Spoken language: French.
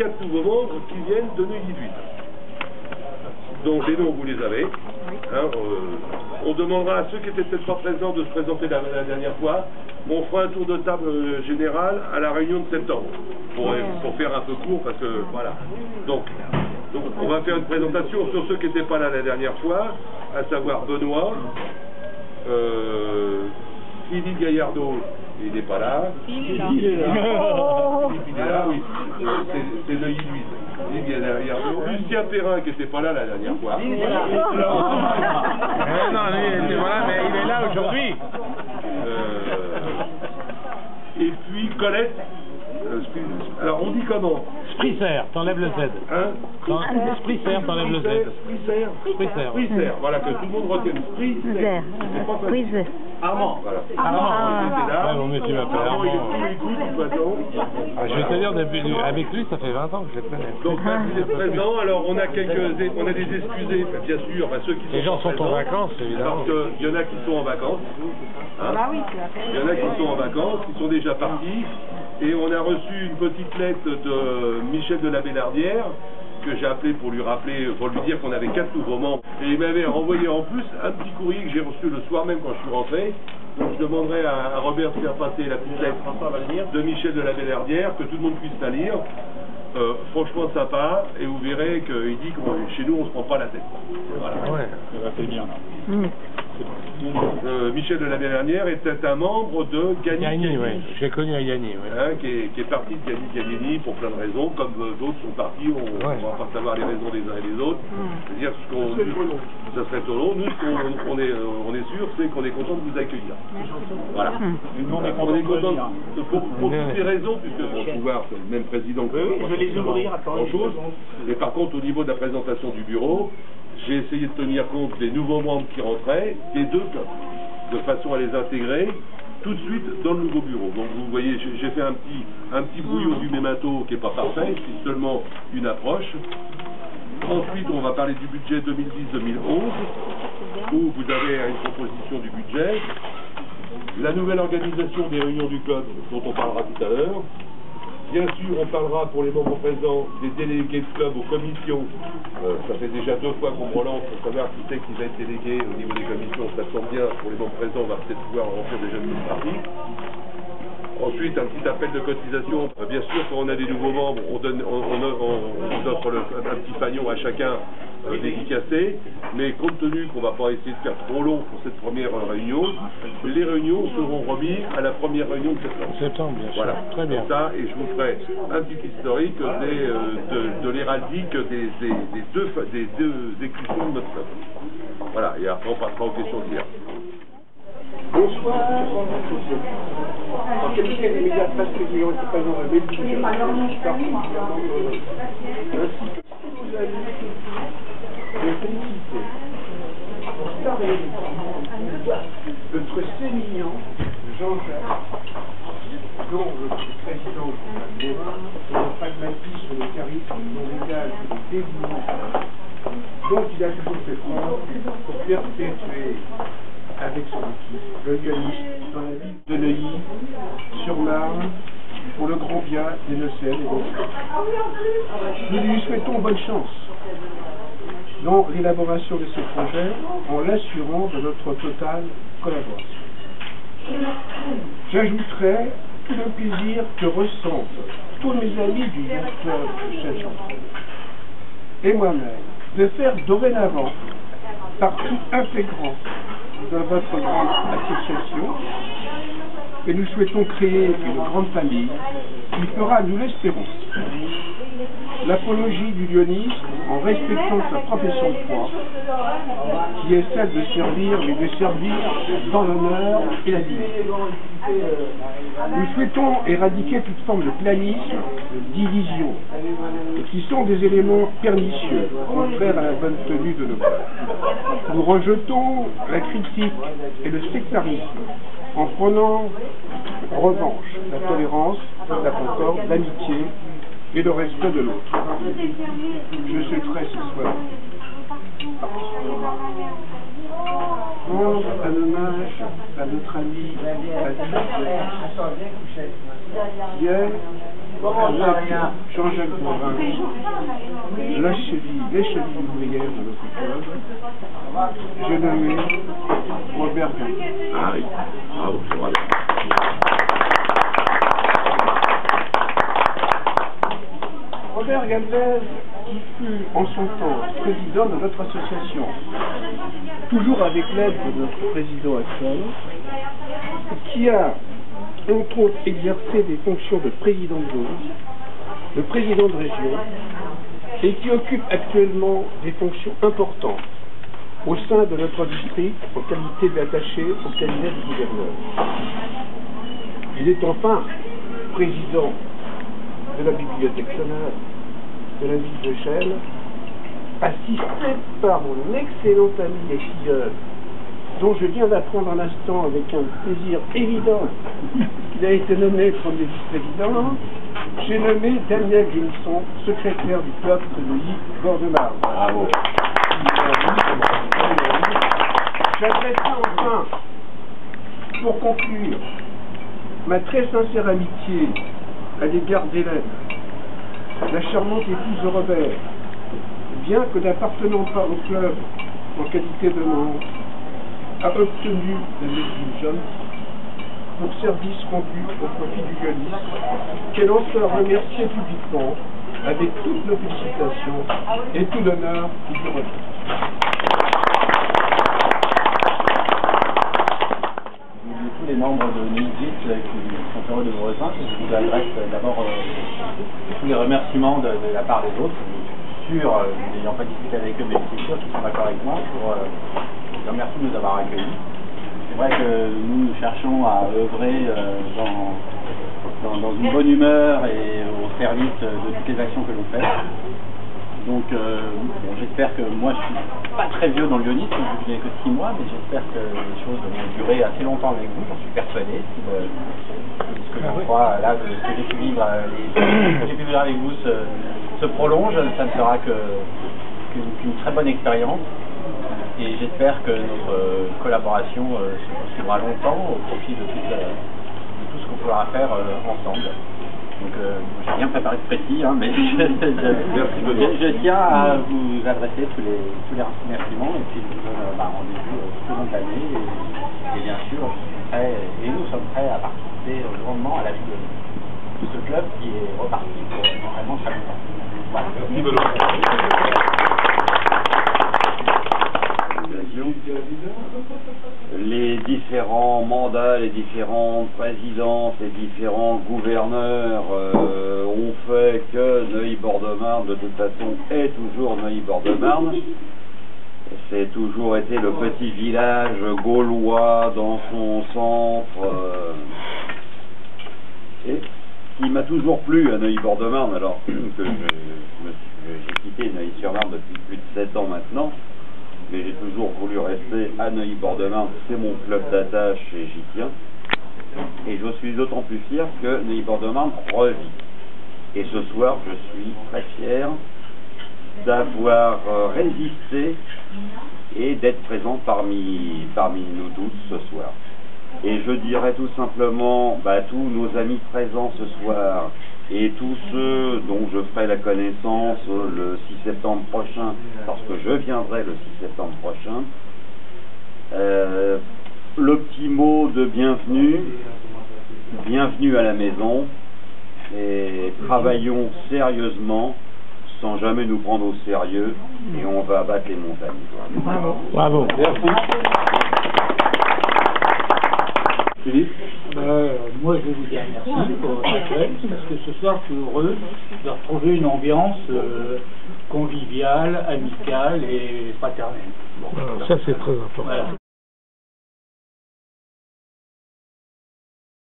4 nouveaux membres qui viennent de Neuilly-Huit. Donc les noms, vous les avez. Hein, on demandera à ceux qui étaient peut-être pas présents de se présenter la dernière fois. On fera un tour de table général à la réunion de septembre, pour faire un peu court, parce que voilà. Donc on va faire une présentation sur ceux qui n'étaient pas là la dernière fois, à savoir Benoît, Philippe Gaillardot, il n'est pas là. Philippe est là, oui. C'est Neuilly-Huit. Lucien Perrin qui n'était pas là la dernière fois. Non, lui, il était voilà, mais il est là aujourd'hui. Et puis Colette. Alors on dit comment? Spritzer, t'enlèves le Z. Hein? Spritzer, t'enlèves le Z. Spritzer. Voilà, que tout le monde retienne. Spritzer. Armand. Voilà. Armand. Ouais, mon monsieur m'appelle Armand. Il est tout écoute, de toute façon. Je vais te dire, avec lui, ça fait 20 ans que je le connais. Donc, vous êtes présents. Alors, on a des excusés, bien sûr, ceux qui sont. Les gens sont en vacances, évidemment. Parce qu'il y en a qui sont en vacances. Hein? Il y en a qui sont en vacances, qui sont déjà partis. Et on a reçu une petite lettre de Michel de la Bénardière, que j'ai appelé pour lui rappeler, pour lui dire qu'on avait 4 nouveaux membres. Et il m'avait envoyé en plus un petit courrier que j'ai reçu le soir même quand je suis rentré. Donc je demanderai à Robert de faire passer la petite lettre de Michel de la Bénardière, que tout le monde puisse la lire. Franchement sympa, et vous verrez qu'il dit que chez nous on se prend pas la tête. Voilà. Ouais, c'est bien. Michel de la Bénardière était un membre de Gagny. Oui. J'ai connu à Gagny, oui. Hein, qui est parti de Gagny pour plein de raisons, comme d'autres sont partis, on va pas savoir les raisons des uns et des autres. C'est-à-dire ça serait trop long. Nous, ce qu'on est sûr, c'est qu'on est content de vous accueillir. Voilà. On est content pour toutes ces raisons, puisque bon, pouvoir, c'est le même président que je vais les ouvrir, grand-chose. Mais par contre, au niveau de la présentation du bureau, j'ai essayé de tenir compte des nouveaux membres qui rentraient, des 2 clubs, de façon à les intégrer tout de suite dans le nouveau bureau. Donc vous voyez, j'ai fait un petit brouillon du mémato qui n'est pas parfait, c'est seulement une approche. Ensuite, on va parler du budget 2010-2011, où vous avez une proposition du budget, la nouvelle organisation des réunions du club, dont on parlera tout à l'heure. Bien sûr, on parlera pour les membres présents des délégués de club aux commissions. Ça fait déjà 2 fois qu'on me relance pour savoir qui c'est qui va être délégué au niveau des commissions. Ça tombe bien, pour les membres présents, on va peut-être pouvoir remplir déjà une partie. Ensuite, un petit appel de cotisation. Bien sûr, quand on a des nouveaux membres, on offre un petit pagnon à chacun dédicacé, mais compte tenu qu'on ne va pas essayer de faire trop long pour cette première réunion, les réunions seront remises à la première réunion de septembre. Septembre, bien sûr. Voilà. Très bien. Ça, et je vous ferai un petit historique de l'héraldique des deux écussons de notre peuple. Voilà, et après on passera aux questions d'hier. Bonsoir. En qualité des médias de presse qui ont été présents à Belgique, ainsi que tous vos amis, de féliciter pour sa réussite notre sémillant Jean-Jacques, dont je suis président de la Bénin, dont le pragmatisme, le charisme, dont l'égale, le dévouement, dont il a toujours fait preuve pour perpétuer avec son équipe le Lyonisme dans la ville de Neuilly-sur-Marne pour le grand bien des Nocelles et d'autres. Nous lui souhaitons bonne chance dans l'élaboration de ces projets en l'assurant de notre totale collaboration. J'ajouterai tout le plaisir que ressentent tous mes amis du Youth Club de Saint-Jean et moi-même de faire dorénavant partie intégrante de votre grande association, et nous souhaitons créer une grande famille qui fera, nous l'espérons, l'apologie du lyonisme en respectant sa profession de foi, qui est celle de servir, mais de servir dans l'honneur et la dignité. Nous souhaitons éradiquer toute forme de planisme, de division, qui sont des éléments pernicieux, contraires à la bonne tenue de nos cœurs. Nous rejetons la critique et le sectarisme en prenant revanche la tolérance, la concorde, l'amitié et le respect de l'autre. Je souhaiterais ce soir rendre un hommage à notre ami Patrick, qui est Jean-Jacques Boivin, les chevilles ouvrières de notre club, j'ai nommé Robert Galvez. Ah oui, bravo, voilà. Robert Galvez, qui fut en son temps président de notre association, toujours avec l'aide de notre président actuel, qui a entre autres exercé des fonctions de président de zone, de président de région, et qui occupe actuellement des fonctions importantes au sein de notre district en qualité d'attaché au cabinet du gouverneur. Il est enfin président de la bibliothèque sonore de la ville de Chelles, assisté par mon excellent ami et filleul, dont je viens d'apprendre un instant avec un plaisir évident qu'il a été nommé premier vice-président. J'ai nommé Daniel Guénisson, secrétaire du club de Bord-de-Marne. Bravo. J'adresserai enfin, pour conclure, ma très sincère amitié à l'égard d'Hélène, la charmante épouse de Robert, bien que n'appartenant pas au club en qualité de membre, a obtenu la médaille Jones pour service rendu au profit du violiste, qu'elle en soit remerciée publiquement avec toutes nos félicitations et tout l'honneur qui lui revient. Tous les membres de NUISIT qui sont heureux de vous rejoindre, je vous adresse d'abord tous les remerciements de la part des autres. Je suis sûr, n'ayant pas discuté avec eux, mais je suis sûr qu'ils sont d'accord avec moi pour je vous remercie de nous avoir accueillis. C'est vrai que nous cherchons à œuvrer dans une bonne humeur et au service de toutes les actions que l'on fait. Donc bon, j'espère que moi je suis pas très vieux dans le violiste, je n'ai que 6 mois, mais j'espère que les choses vont durer assez longtemps avec vous, j'en suis persuadé. Ce que je crois là, ce que j'ai pu vivre, avec vous se prolonge, ça ne sera qu'une très bonne expérience. Et j'espère que notre collaboration se poursuivra longtemps au profit de tout ce qu'on pourra faire ensemble. Donc j'ai rien préparé de précis, hein, mais je tiens à vous adresser tous les remerciements et puis je vous donne rendez-vous tout au long de l'année. Et bien sûr, nous sommes prêts à participer grandement à la vie de ce club qui est reparti pour vraiment très longtemps. Voilà. Les différents mandats, les différentes présidences, les différents gouverneurs ont fait que Neuilly-Bord-de-Marne, de toute façon, est toujours Neuilly-Bord-de-Marne. C'est toujours été le petit village gaulois dans son centre. Et qui m'a toujours plu à Neuilly-Bord-de-Marne, alors que j'ai quitté Neuilly-sur-Marne depuis plus de 7 ans maintenant. Mais j'ai toujours voulu rester à Neuilly-Bord-de-Marne, c'est mon club d'attache et j'y tiens. Et je suis d'autant plus fier que Neuilly-Bord-de-Marne revit. Et ce soir, je suis très fier d'avoir résisté et d'être présent parmi nous tous ce soir. Et je dirais tout simplement, tous nos amis présents ce soir, et tous ceux dont je ferai la connaissance le 6 septembre prochain, parce que je viendrai le 6 septembre prochain, le petit mot de bienvenue à la maison, et travaillons sérieusement, sans jamais nous prendre au sérieux, et on va abattre les montagnes. Bravo. Bravo. Merci. Philippe? Moi, je vais vous dire merci pour votre accueil, parce que ce soir, je suis heureux de retrouver une ambiance conviviale, amicale et fraternelle. Ça, c'est très important. Voilà.